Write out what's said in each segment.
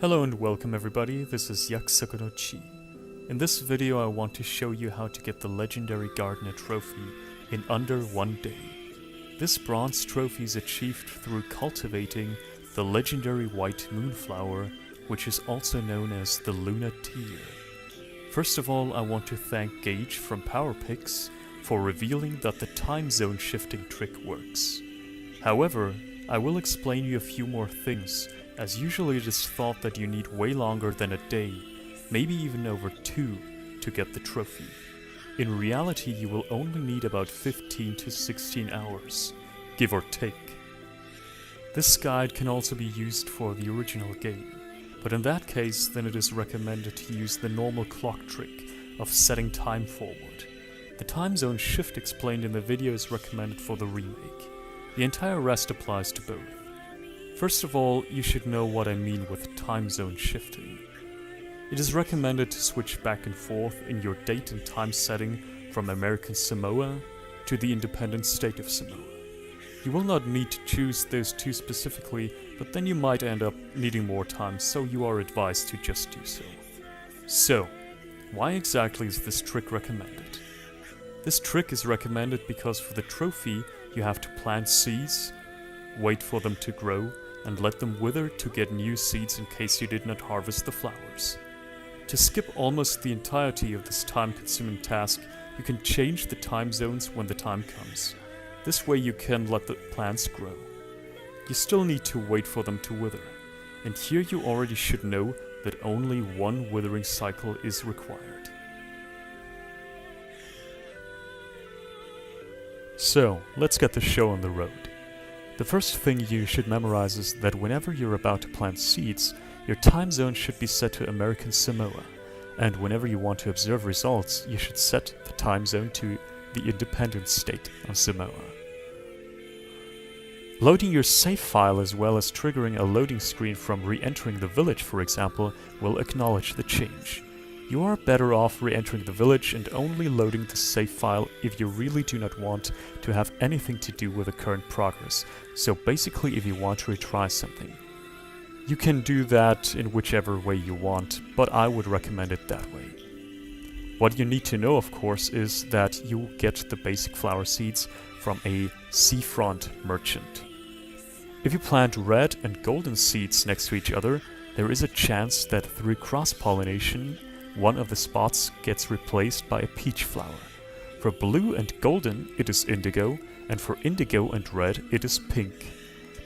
Hello and welcome everybody, this is Yakusoku no Chi. In this video I want to show you how to get the legendary Gardener trophy in under 1 day. This bronze trophy is achieved through cultivating the legendary white moonflower, which is also known as the Lunar Tier. First of all, I want to thank Gage from PowerPix for revealing that the time zone shifting trick works. However, I will explain you a few more things, as usually it is thought that you need way longer than a day, maybe even over 2, to get the trophy. In reality, you will only need about 15 to 16 hours, give or take. This guide can also be used for the original game, but in that case then it is recommended to use the normal clock trick of setting time forward. The time zone shift explained in the video is recommended for the remake. The entire rest applies to both. First of all, you should know what I mean with time zone shifting. It is recommended to switch back and forth in your date and time setting from American Samoa to the independent state of Samoa. You will not need to choose those two specifically, but then you might end up needing more time, so you are advised to just do so. So, why exactly is this trick recommended? This trick is recommended because for the trophy you have to plant seeds, wait for them to grow, and let them wither to get new seeds in case you did not harvest the flowers. To skip almost the entirety of this time-consuming task, you can change the time zones when the time comes. This way you can let the plants grow. You still need to wait for them to wither, and here you already should know that only one withering cycle is required. So, let's get the show on the road. The first thing you should memorize is that whenever you're about to plant seeds, your time zone should be set to American Samoa, and whenever you want to observe results, you should set the time zone to the independent state of Samoa. Loading your save file as well as triggering a loading screen from re-entering the village, for example, will acknowledge the change. You are better off re-entering the village and only loading the save file if you really do not want to have anything to do with the current progress, so basically if you want to retry something. You can do that in whichever way you want, but I would recommend it that way. What you need to know, of course, is that you get the basic flower seeds from a seafront merchant. If you plant red and golden seeds next to each other, there is a chance that through cross-pollination, one of the spots gets replaced by a peach flower. For blue and golden, it is indigo, and for indigo and red, it is pink.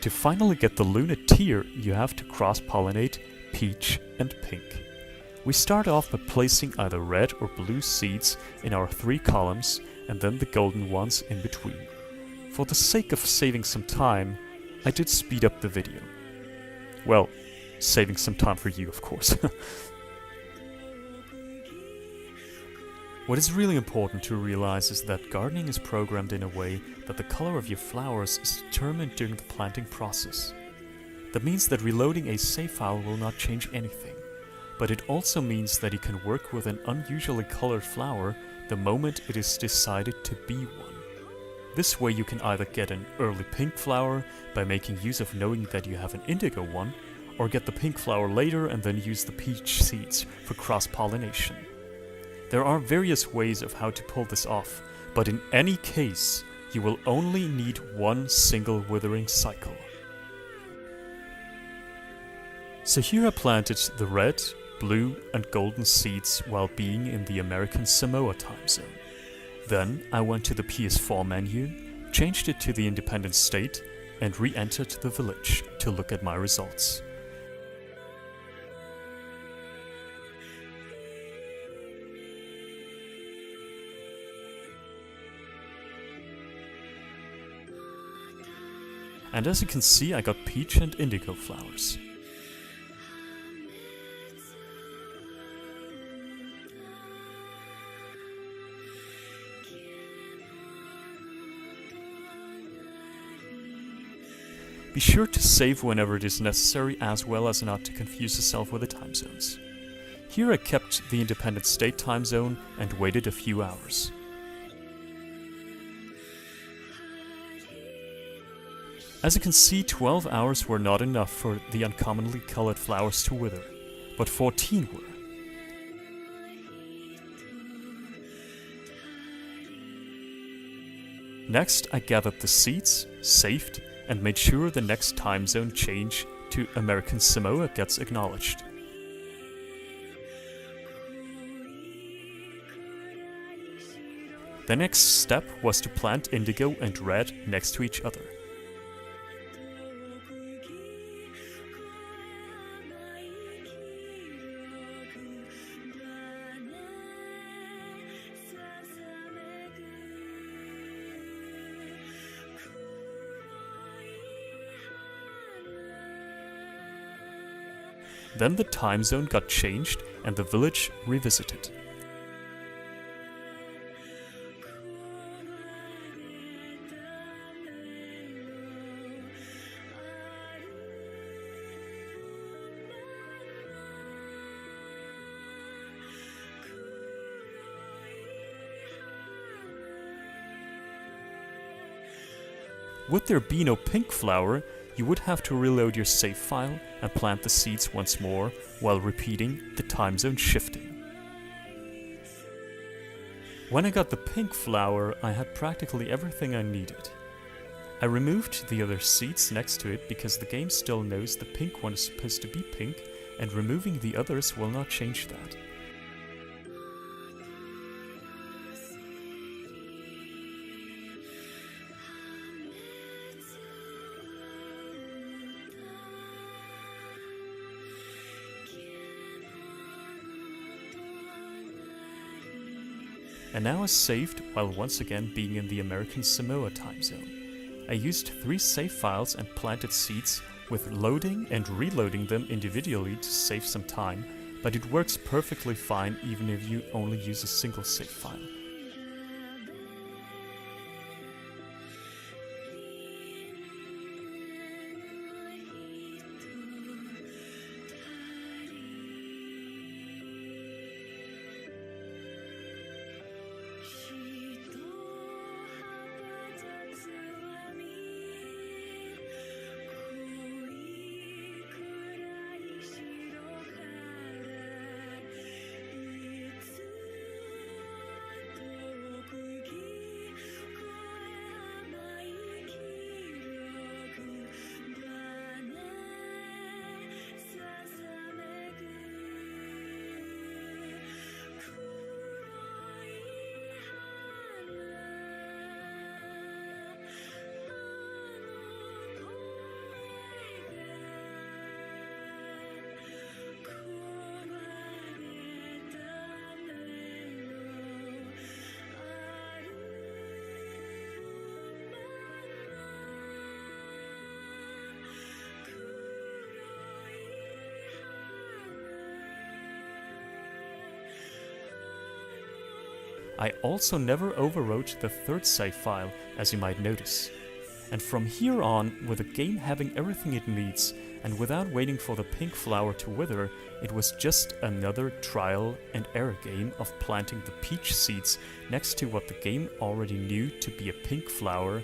To finally get the Lunar Tier, you have to cross-pollinate peach and pink. We start off by placing either red or blue seeds in our 3 columns, and then the golden ones in between. For the sake of saving some time, I did speed up the video. Well, saving some time for you, of course. What is really important to realize is that gardening is programmed in a way that the color of your flowers is determined during the planting process. That means that reloading a save file will not change anything, but it also means that you can work with an unusually colored flower the moment it is decided to be one. This way you can either get an early pink flower by making use of knowing that you have an indigo one, or get the pink flower later and then use the peach seeds for cross-pollination. There are various ways of how to pull this off, but in any case, you will only need one single withering cycle. So here I planted the red, blue and golden seeds while being in the American Samoa time zone. Then I went to the PS4 menu, changed it to the independent state, and re-entered the village to look at my results. And as you can see, I got peach and indigo flowers. Be sure to save whenever it is necessary, as well as not to confuse yourself with the time zones. Here I kept the independent state time zone and waited a few hours. As you can see, 12 hours were not enough for the uncommonly colored flowers to wither, but 14 were. Next, I gathered the seeds, saved, and made sure the next time zone change to American Samoa gets acknowledged. The next step was to plant indigo and red next to each other. Then the time zone got changed and the village revisited. Would there be no pink flower, you would have to reload your save file and plant the seeds once more while repeating the time zone shifting. When I got the pink flower, I had practically everything I needed. I removed the other seeds next to it because the game still knows the pink one is supposed to be pink, and removing the others will not change that. And now is saved while once again being in the American Samoa time zone. I used 3 save files and planted seeds with loading and reloading them individually to save some time, but it works perfectly fine even if you only use a single save file. I also never overwrote the 3rd save file, as you might notice. And from here on, with the game having everything it needs, and without waiting for the pink flower to wither, it was just another trial and error game of planting the peach seeds next to what the game already knew to be a pink flower,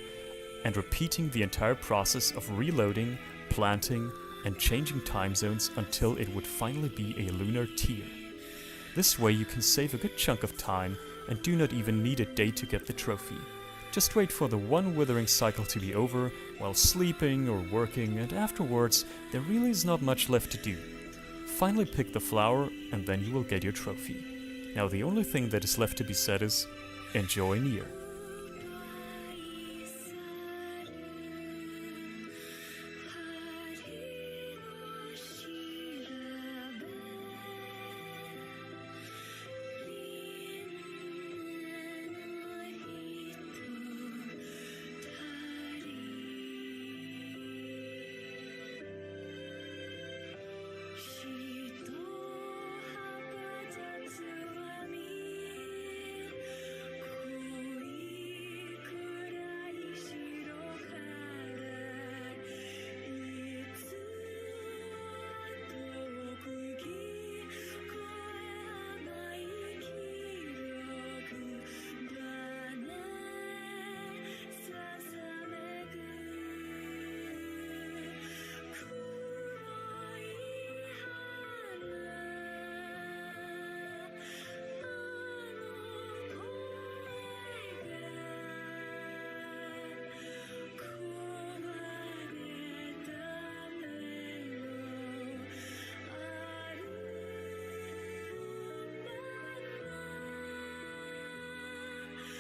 and repeating the entire process of reloading, planting, and changing time zones until it would finally be a lunar tier. This way you can save a good chunk of time and do not even need a day to get the trophy. Just wait for the one withering cycle to be over while sleeping or working, and afterwards there really is not much left to do. Finally pick the flower and then you will get your trophy. Now the only thing that is left to be said is, enjoy Nier.